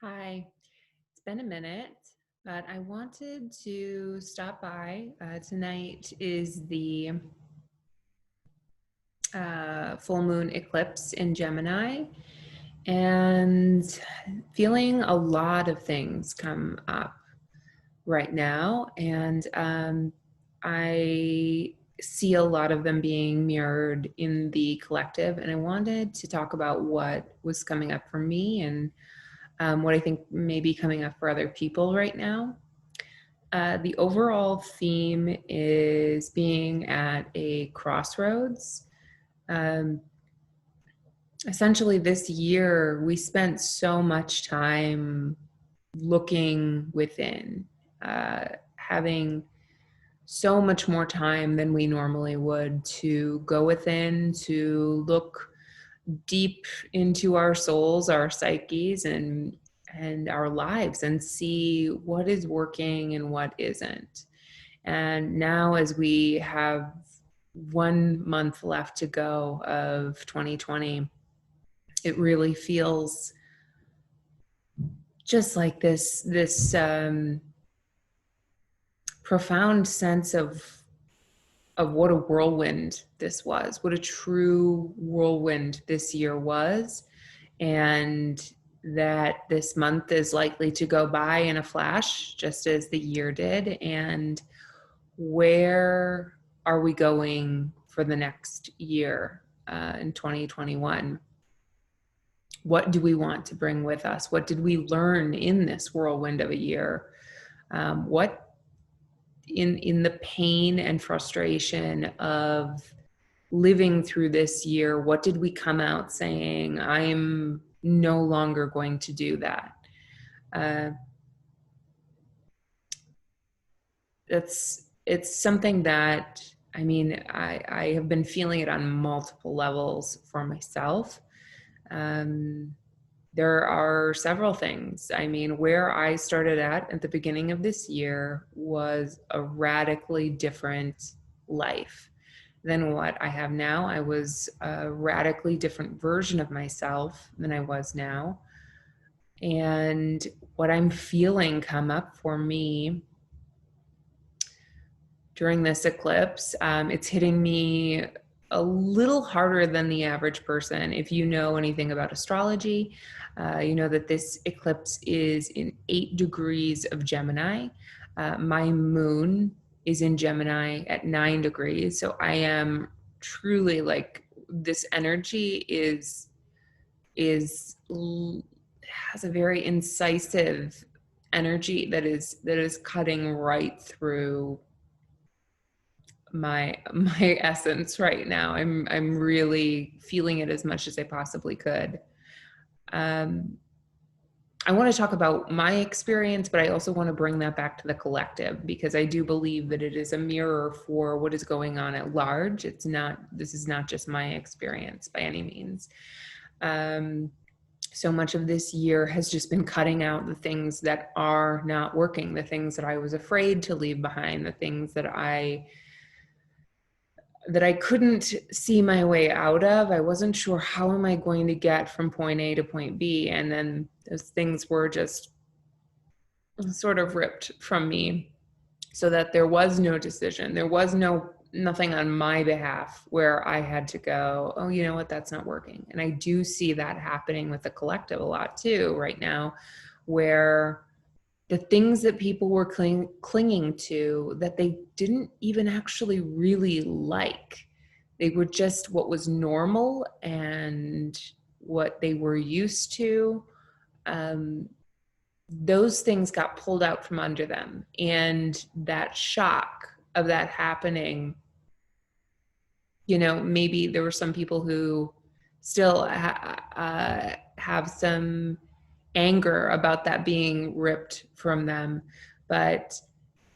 Hi, it's been a minute, but I wanted to stop by. Tonight is the full moon eclipse in Gemini, and feeling a lot of things come up right now. And I see a lot of them being mirrored in the collective. And I wanted to talk about what was coming up for me and what I think may be coming up for other people right now. The overall theme is being at a crossroads. Um, Essentially, this year, we spent so much time looking within, having so much more time than we normally would to go within, to look deep into our souls, our psyches, and our lives, and see what is working and what isn't. And now, as we have 1 month left to go of 2020, it really feels just like this profound sense of what a whirlwind this was, what a true whirlwind this year was, and that this month is likely to go by in a flash, just as the year did. And where are we going for the next year in 2021? What do we want to bring with us? What did we learn in this whirlwind of a year? What in the pain and frustration of living through this year, what did we come out saying, I'm no longer going to do that? Uh, it's something that, I mean, I have been feeling it on multiple levels for myself. Um, there are several things. I mean, where I started at the beginning of this year was a radically different life than what I have now. I was a radically different version of myself than I was now. And what I'm feeling come up for me during this eclipse, it's hitting me a little harder than the average person. If you know anything about astrology, you know that this eclipse is in 8 degrees of Gemini. My moon is in Gemini at 9 degrees. So I am truly like, this energy is has a very incisive energy that is cutting right through my essence right now. I'm really feeling it as much as I possibly could. Um, I want to talk about my experience, but I also want to bring that back to the collective, because I do believe that it is a mirror for what is going on at large. This is not just my experience by any means. So much of this year has just been cutting out the things that are not working, the things that I was afraid to leave behind, the things that I couldn't see my way out of. I wasn't sure, how am I going to get from point A to point B? And then those things were just sort of ripped from me, so that there was no decision. There was nothing on my behalf where I had to go, oh, you know what, that's not working. And I do see that happening with the collective a lot too right now, where the things that people were clinging to that they didn't even actually really like, they were just what was normal and what they were used to. Those things got pulled out from under them. And that shock of that happening, maybe there were some people who still have some anger about that being ripped from them. But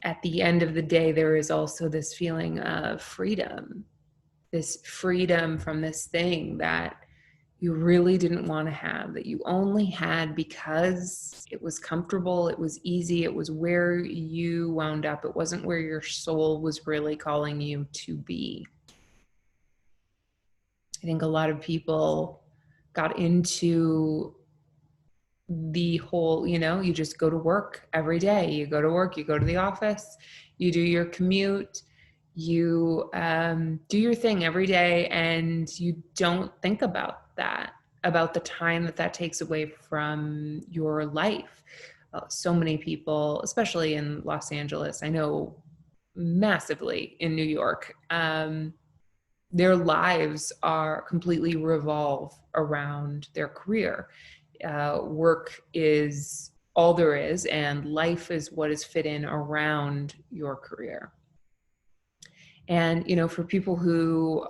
at the end of the day, there is also this feeling of freedom, this freedom from this thing that you really didn't want to have, that you only had because it was comfortable, it was easy, it was where you wound up. It wasn't where your soul was really calling you to be. I think a lot of people got into the whole, you just go to work every day. You go to work, you go to the office, you do your commute, you do your thing every day, and you don't think about that, about the time that takes away from your life. So many people, especially in Los Angeles, I know massively in New York, their lives are completely revolve around their career. Work is all there is, and life is what is fit in around your career. And for people who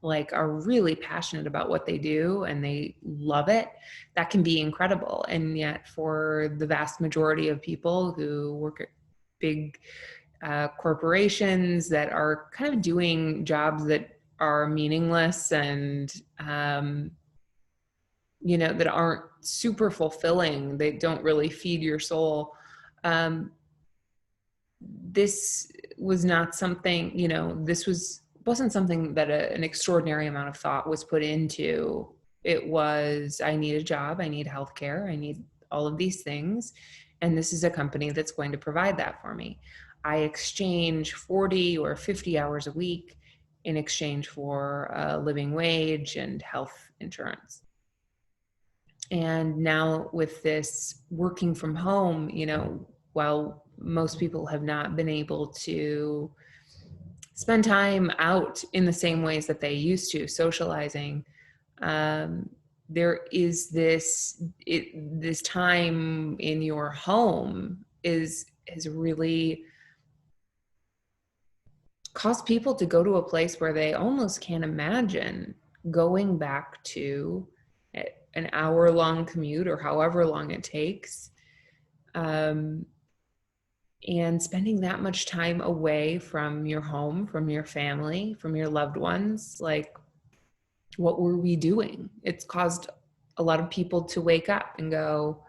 are really passionate about what they do and they love it, that can be incredible. And yet for the vast majority of people who work at big corporations that are kind of doing jobs that are meaningless and that aren't super fulfilling, they don't really feed your soul. This was not something, wasn't something that an extraordinary amount of thought was put into. It was, I need a job, I need healthcare, I need all of these things, and this is a company that's going to provide that for me. I exchange 40 or 50 hours a week in exchange for a living wage and health insurance. And now with this working from home, while most people have not been able to spend time out in the same ways that they used to, socializing, there is this time in your home has really caused people to go to a place where they almost can't imagine going back to an hour-long commute or however long it takes, and spending that much time away from your home, from your family, from your loved ones. Like, what were we doing? It's caused a lot of people to wake up and go,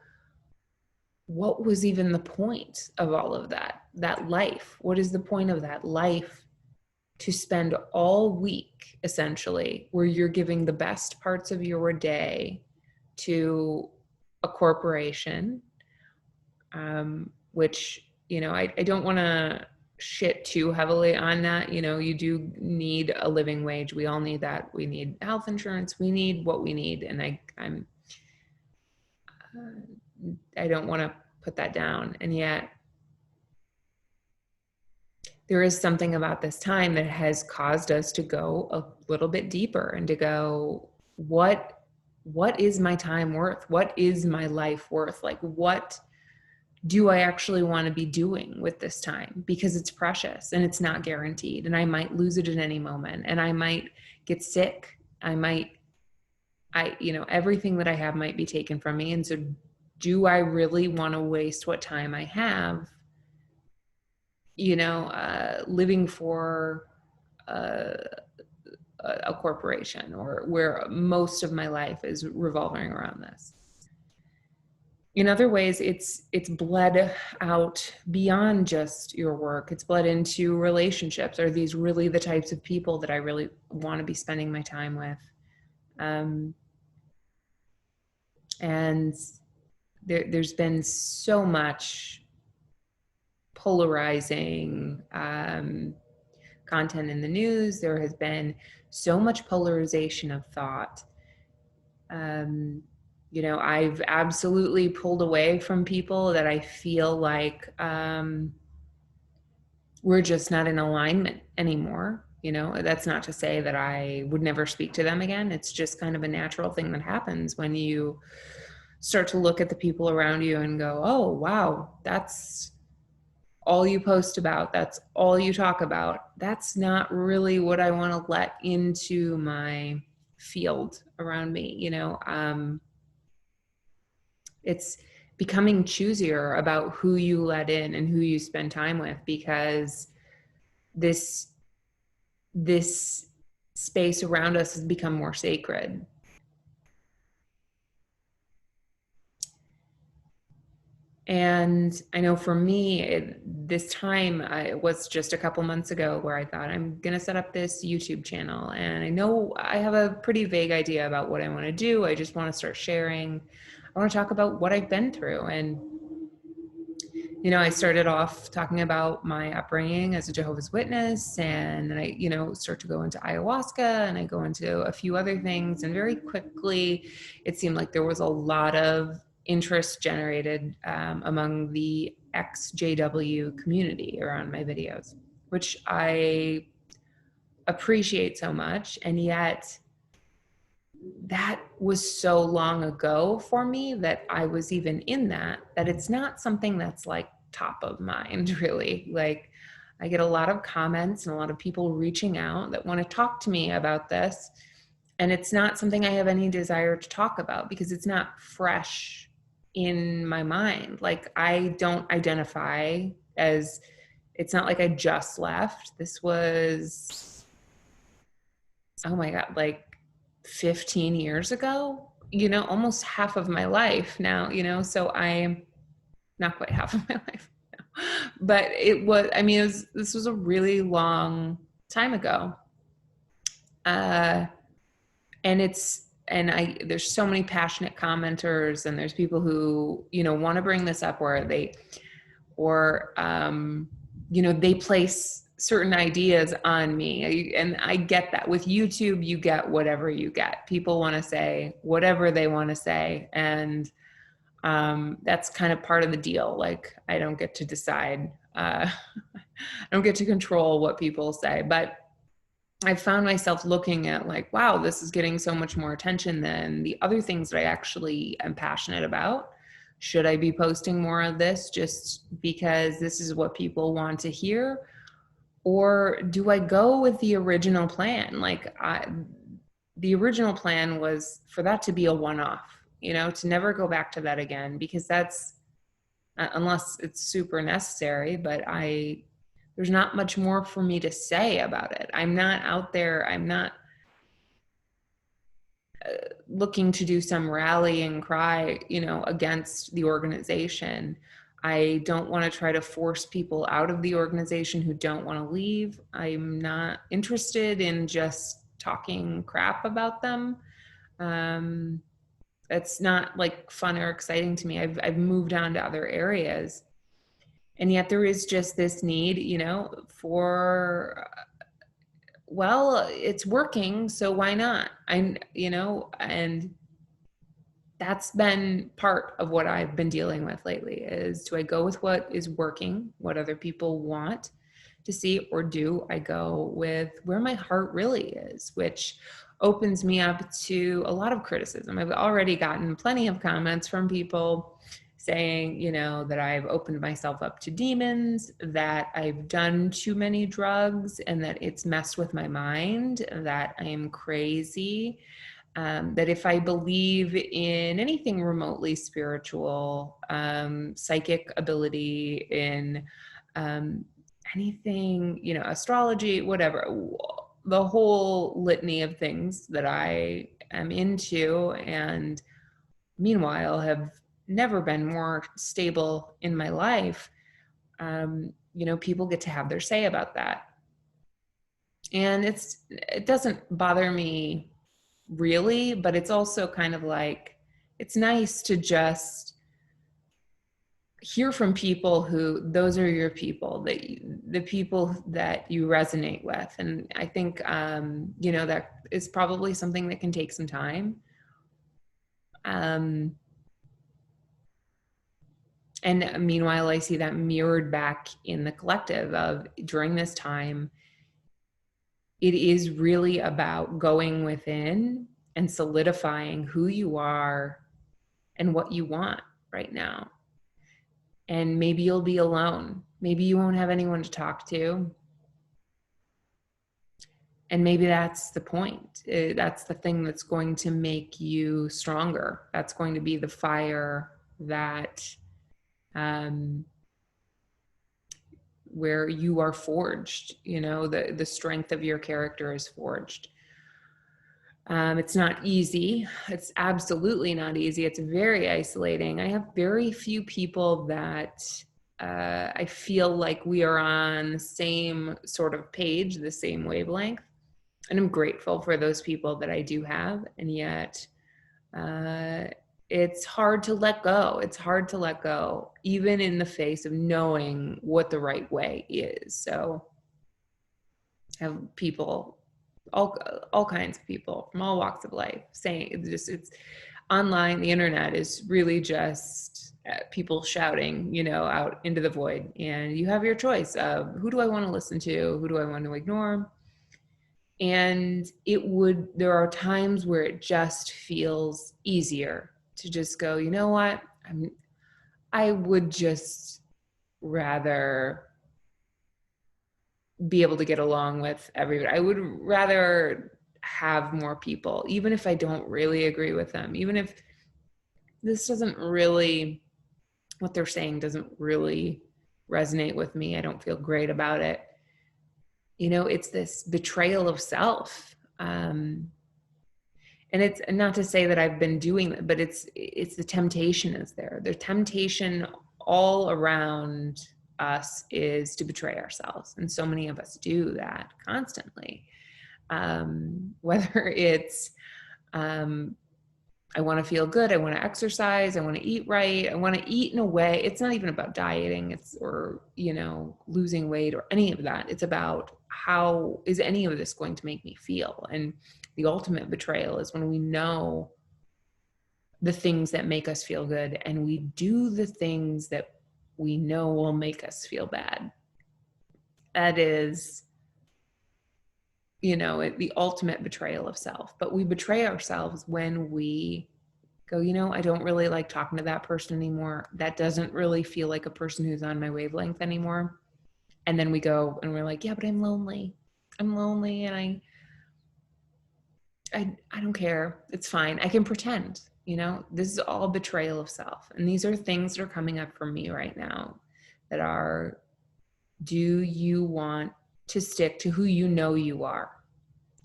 what was even the point of all of that life? What is the point of that life, to spend all week essentially where you're giving the best parts of your day to a corporation, which, I don't want to shit too heavily on that. You do need a living wage. We all need that. We need health insurance. We need what we need. And I don't want to put that down. And yet there is something about this time that has caused us to go a little bit deeper and to go, what is my time worth? What is my life worth? Like, what do I actually want to be doing with this time? Because it's precious and it's not guaranteed, and I might lose it at any moment, and I might get sick. Everything that I have might be taken from me. And so do I really want to waste what time I have, living for a corporation, or where most of my life is revolving around this? In other ways, it's bled out beyond just your work. It's bled into relationships. Are these really the types of people that I really want to be spending my time with? And there's been so much polarizing content in the news. There has been so much polarization of thought. I've absolutely pulled away from people that I feel like we're just not in alignment anymore. That's not to say that I would never speak to them again. It's just kind of a natural thing that happens when you start to look at the people around you and go, oh, wow, that's all you post about. That's all you talk about. That's not really what I want to let into my field around me. It's becoming choosier about who you let in and who you spend time with, because this space around us has become more sacred. And I know for me, this time, it was just a couple months ago where I thought, I'm going to set up this YouTube channel. And I know I have a pretty vague idea about what I want to do. I just want to start sharing. I want to talk about what I've been through. And, I started off talking about my upbringing as a Jehovah's Witness, and then I, start to go into ayahuasca, and I go into a few other things. And very quickly, it seemed like there was a lot of interest generated among the ex-JW community around my videos, which I appreciate so much. And yet, that was so long ago for me that I was even in that it's not something that's like top of mind, really. Like, I get a lot of comments and a lot of people reaching out that want to talk to me about this. And it's not something I have any desire to talk about because it's not fresh in my mind. Like, I don't identify as, it's not like I just left. This was, oh my God, like 15 years ago, almost half of my life now, so I'm not quite half of my life now. But this was a really long time ago. There's so many passionate commenters, and there's people who, want to bring this up where they place certain ideas on me. And I get that. With YouTube, you get whatever you get. People want to say whatever they want to say. And that's kind of part of the deal. Like, I don't get to decide. I don't get to control what people say. But I found myself looking at like, wow, this is getting so much more attention than the other things that I actually am passionate about. Should I be posting more of this just because this is what people want to hear? Or do I go with the original plan? The original plan was for that to be a one-off, to never go back to that again, because that's, unless it's super necessary, but there's not much more for me to say about it. I'm not out there. I'm not looking to do some rallying cry, against the organization. I don't want to try to force people out of the organization who don't want to leave. I'm not interested in just talking crap about them. It's not like fun or exciting to me. I've moved on to other areas. And yet there is just this need, for, well, it's working, so why not? And that's been part of what I've been dealing with lately is, do I go with what is working, what other people want to see, or do I go with where my heart really is, which opens me up to a lot of criticism. I've already gotten plenty of comments from people saying, that I've opened myself up to demons, that I've done too many drugs, and that it's messed with my mind, that I am crazy, that if I believe in anything remotely spiritual, psychic ability, in anything, astrology, whatever, the whole litany of things that I am into, and meanwhile have never been more stable in my life, people get to have their say about that. And it doesn't bother me really, but it's also kind of like, it's nice to just hear from people who, those are your people, the people that you resonate with. And I think, that is probably something that can take some time. And meanwhile, I see that mirrored back in the collective of, during this time, it is really about going within and solidifying who you are and what you want right now. And maybe you'll be alone. Maybe you won't have anyone to talk to. And maybe that's the point. That's the thing that's going to make you stronger. That's going to be the fire that, where you are forged, the strength of your character is forged. It's not easy. It's absolutely not easy. It's very isolating. I have very few people that I feel like we are on the same sort of page, the same wavelength. And I'm grateful for those people that I do have. And yet, it's hard to let go. It's hard to let go, even in the face of knowing what the right way is. So have people, all kinds of people from all walks of life saying it's online. The internet is really just people shouting, out into the void, and you have your choice of who do I want to listen to, who do I want to ignore. And there are times where it just feels easier to just go, you know what, I would just rather be able to get along with everybody. I would rather have more people, even if I don't really agree with them, even if this doesn't really, what they're saying doesn't really resonate with me. I don't feel great about it. It's this betrayal of self. And it's not to say that I've been doing that, but it's the temptation is there. The temptation all around us is to betray ourselves. And so many of us do that constantly. Whether it's, I want to feel good, I want to exercise, I want to eat right, I want to eat in a way, it's not even about dieting, or losing weight or any of that. It's about, how is any of this going to make me feel? And the ultimate betrayal is when we know the things that make us feel good and we do the things that we know will make us feel bad. That is, the ultimate betrayal of self. But we betray ourselves when we go, I don't really like talking to that person anymore. That doesn't really feel like a person who's on my wavelength anymore. And then we go and we're like, yeah, but I'm lonely. I'm lonely, and I don't care. It's fine. I can pretend, this is all betrayal of self. And these are things that are coming up for me right now that are, do you want to stick to who you know you are?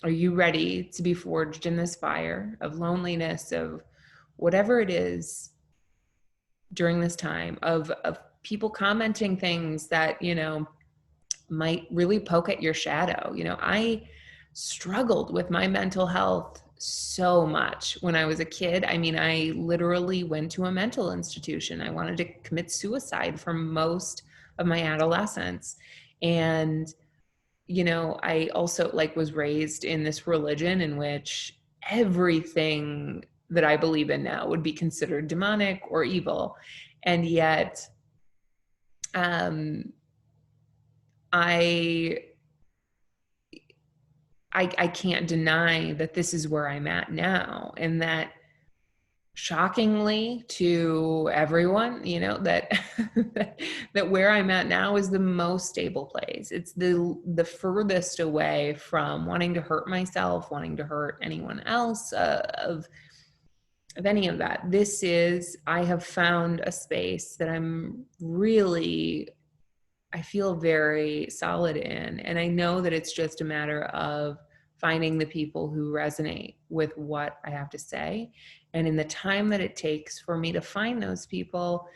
Are you ready to be forged in this fire of loneliness, of whatever it is during this time, of people commenting things that, might really poke at your shadow? I struggled with my mental health so much when I was a kid. I mean, I literally went to a mental institution. I wanted to commit suicide for most of my adolescence. And, I also was raised in this religion in which everything that I believe in now would be considered demonic or evil. And yet, I can't deny that this is where I'm at now, and that, shockingly to everyone, that that where I'm at now is the most stable place. It's the furthest away from wanting to hurt myself, wanting to hurt anyone else, of any of that. I have found a space that I feel very solid in. And I know that it's just a matter of finding the people who resonate with what I have to say. And in the time that it takes for me to find those people,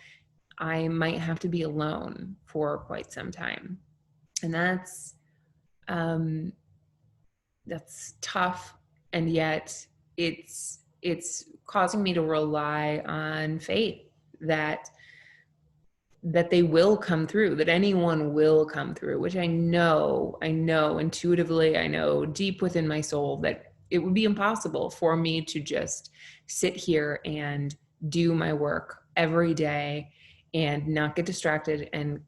I might have to be alone for quite some time. And that's tough. And yet it's causing me to rely on faith that they will come through, that anyone will come through, which I know intuitively, I know deep within my soul that it would be impossible for me to just sit here and do my work every day and not get distracted and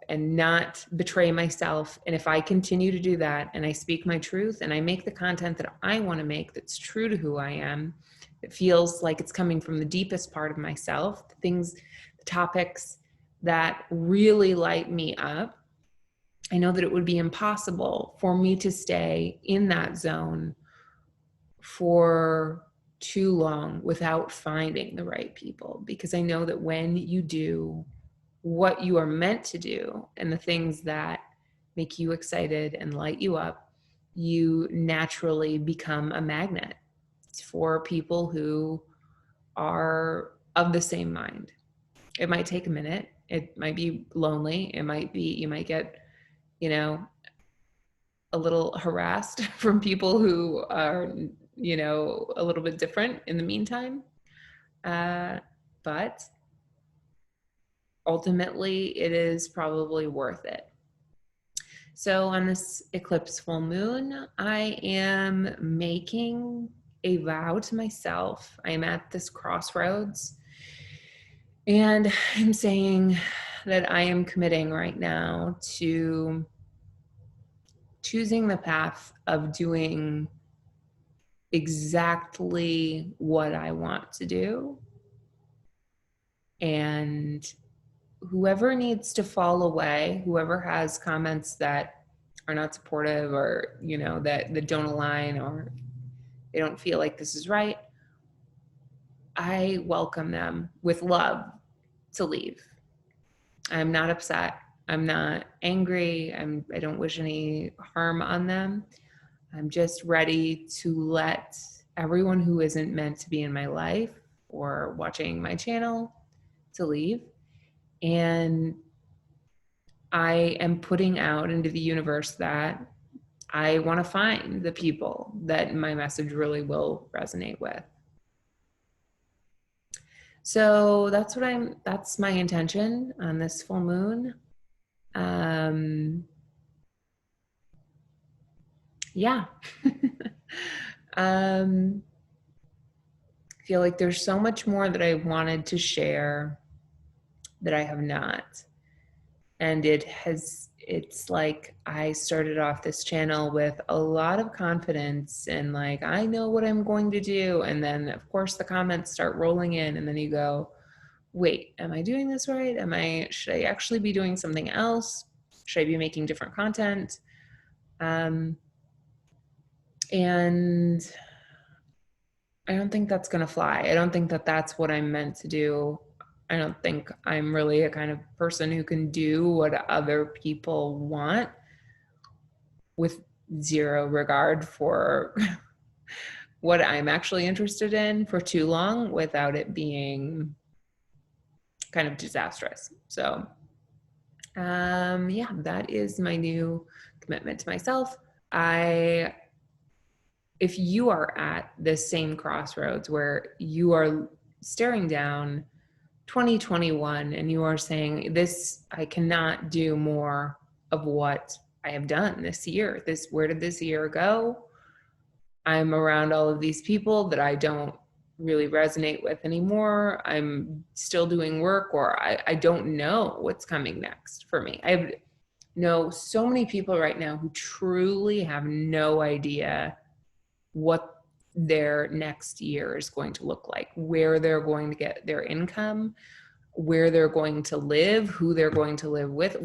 not betray myself. And if I continue to do that and I speak my truth and I make the content that I want to make that's true to who I am, it feels like it's coming from the deepest part of myself, the topics that really light me up, I know that it would be impossible for me to stay in that zone for too long without finding the right people. Because I know that when you do what you are meant to do and the things that make you excited and light you up, you naturally become a magnet for people who are of the same mind. It might take a minute. It might be lonely. You might get, a little harassed from people who are, a little bit different in the meantime. But ultimately, it is probably worth it. So on this eclipse full moon, I am making a vow to myself. I'm at this crossroads and I'm saying that I am committing right now to choosing the path of doing exactly what I want to do. And whoever needs to fall away, whoever has comments that are not supportive or, that don't align or they don't feel like this is right, I welcome them with love to leave. I'm not upset. I'm not angry. I don't wish any harm on them. I'm just ready to let everyone who isn't meant to be in my life or watching my channel to leave. And I am putting out into the universe that I want to find the people that my message really will resonate with. So that's my intention on this full moon. Yeah. I feel like there's so much more that I wanted to share that I have not. And it's like I started off this channel with a lot of confidence and like, I know what I'm going to do. And then of course the comments start rolling in and then you go, wait, am I doing this right? Should I actually be doing something else? Should I be making different content? And I don't think that's going to fly. I don't think that that's what I'm meant to do. I don't think I'm really a kind of person who can do what other people want with zero regard for what I'm actually interested in for too long without it being kind of disastrous. So, yeah, that is my new commitment to myself. If you are at this same crossroads where you are staring down 2021 and you are saying, this, I cannot do more of what I have done this year. Where did this year go? I'm around all of these people that I don't really resonate with anymore. I'm still doing work, or I don't know what's coming next for me. I know so many people right now who truly have no idea what their next year is going to look like, where they're going to get their income, where they're going to live, who they're going to live with.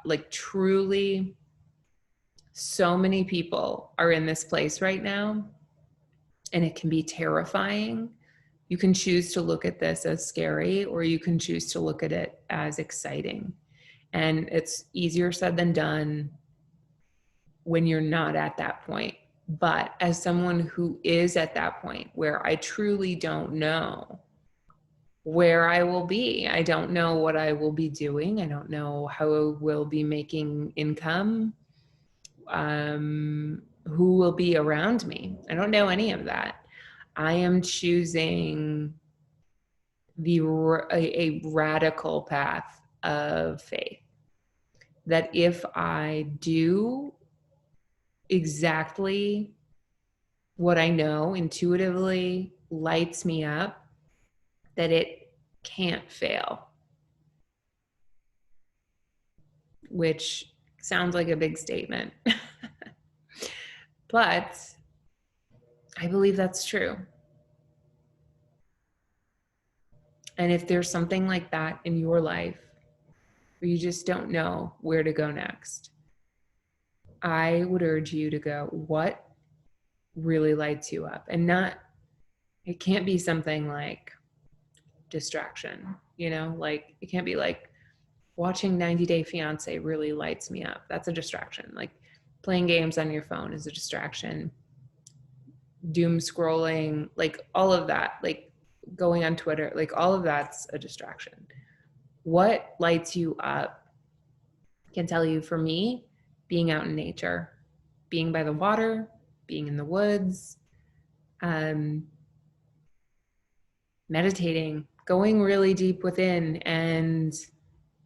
Like truly, so many people are in this place right now, and it can be terrifying. You can choose to look at this as scary, or you can choose to look at it as exciting. And it's easier said than done when you're not at that point. But as someone who is at that point where I truly don't know where I will be, I don't know what I will be doing, I don't know how I will be making income, who will be around me. I don't know any of that. I am choosing a radical path of faith that if I do exactly what I know intuitively lights me up, that it can't fail, which sounds like a big statement. But I believe that's true. And if there's something like that in your life where you just don't know where to go next, I would urge you to go, what really lights you up? And it can't be something like distraction, like it can't be like watching 90 Day Fiance really lights me up. That's a distraction. Like playing games on your phone is a distraction. Doom scrolling, like all of that, like going on Twitter, like all of that's a distraction. What lights you up? I can tell you, for me, being out in nature, being by the water, being in the woods, meditating, going really deep within and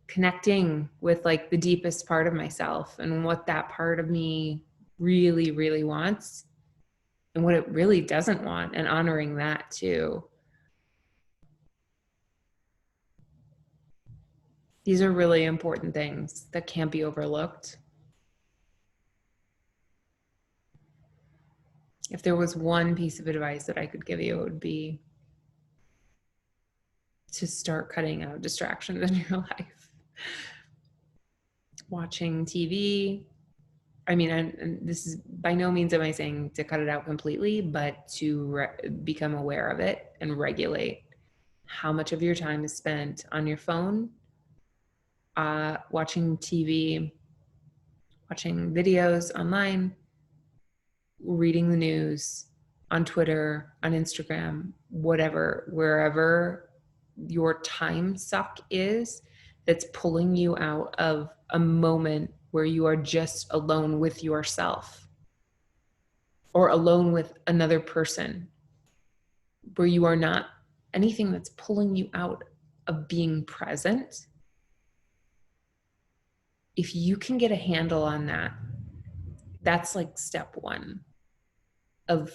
connecting with like the deepest part of myself and what that part of me really, really wants and what it really doesn't want, and honoring that too. These are really important things that can't be overlooked. If there was one piece of advice that I could give you, it would be to start cutting out distractions in your life. Watching TV. I mean, and this is by no means am I saying to cut it out completely, but to become aware of it and regulate how much of your time is spent on your phone, watching TV, watching videos online, reading the news on Twitter, on Instagram, whatever, wherever your time suck is that's pulling you out of a moment where you are just alone with yourself or alone with another person, where you are not anything that's pulling you out of being present. If you can get a handle on that, that's like step one of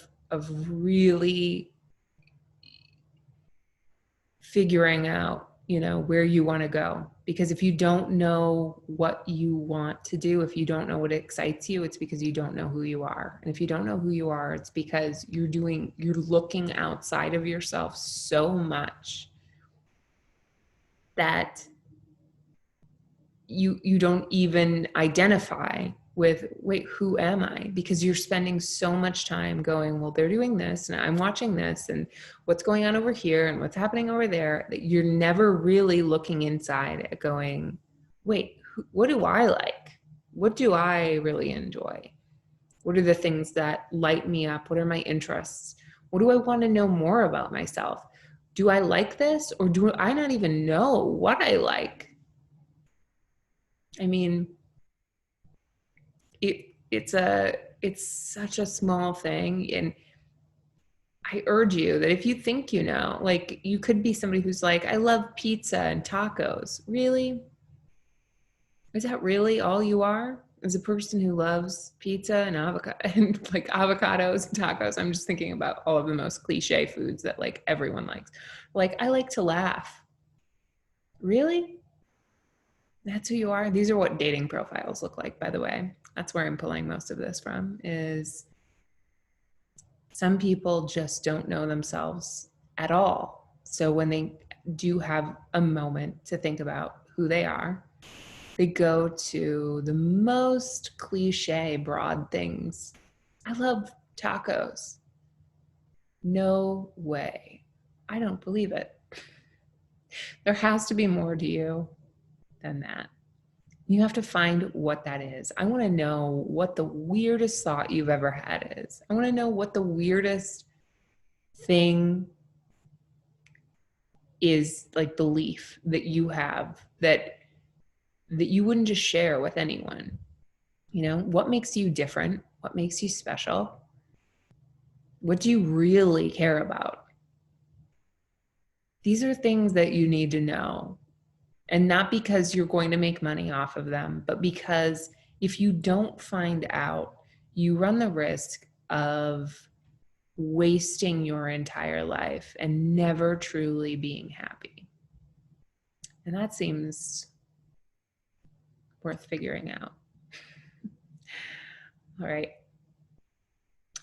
really figuring out, you know, where you want to go. Because if you don't know what you want to do, if you don't know what excites you, it's because you don't know who you are. And if you don't know who you are, it's because you're looking outside of yourself so much that you don't even identify with, wait, who am I? Because you're spending so much time going, well, they're doing this and I'm watching this and what's going on over here and what's happening over there, that you're never really looking inside at going, wait, what do I like? What do I really enjoy? What are the things that light me up? What are my interests? What do I want to know more about myself? Do I like this, or do I not even know what I like? I mean, it's such a small thing, and I urge you that if you think, you know, like, you could be somebody who's like, I love pizza and tacos. Really? Is that really all you are? As a person who loves pizza and avocado and like avocados and tacos, I'm just thinking about all of the most cliche foods that like everyone likes. Like, I like to laugh. Really? That's who you are? These are what dating profiles look like, by the way. That's where I'm pulling most of this from, is some people just don't know themselves at all. So when they do have a moment to think about who they are, they go to the most cliche, broad things. I love tacos. No way. I don't believe it. There has to be more to you than that. You have to find what that is. I want to know what the weirdest thought you've ever had is. I want to know what the weirdest thing is, like, belief that you have that you wouldn't just share with anyone. You know, what makes you different? What makes you special? What do you really care about? These are things that you need to know. And not because you're going to make money off of them, but because if you don't find out, you run the risk of wasting your entire life and never truly being happy. And that seems worth figuring out. All right.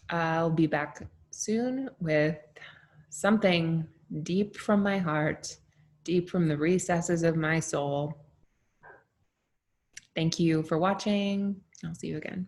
I'll be back soon with something deep from my heart, deep from the recesses of my soul. Thank you for watching. I'll see you again.